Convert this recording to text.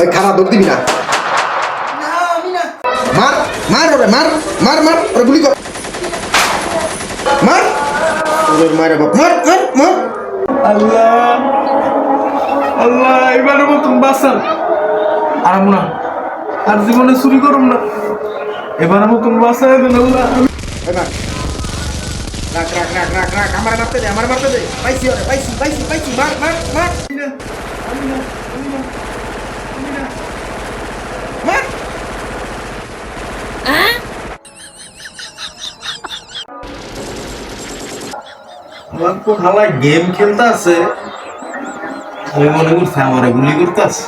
ওই খারাপ দৌড় দিবি না। মার মার ওরে মার মার মার ওরে গুলি কর মার ওরে মার বাপ মার মার মার। আল্লাহ আল্লাহ এবারে মতন বাঁচান। আর না আর জীবনে চুরি করুন না, এবারে মতন বাঁচায় দেন আল্লাহ। রাখ রাখ রাখ রাখ রাখ আমার মারতে দে আমার মারতে দে পাইছি ওরে পাইছি পাইছি পাইছি মার মার মার মার। আমার তো খালা গেম খেলতে আছে, আমি মনে করছি আমার গুলি করতে আছে।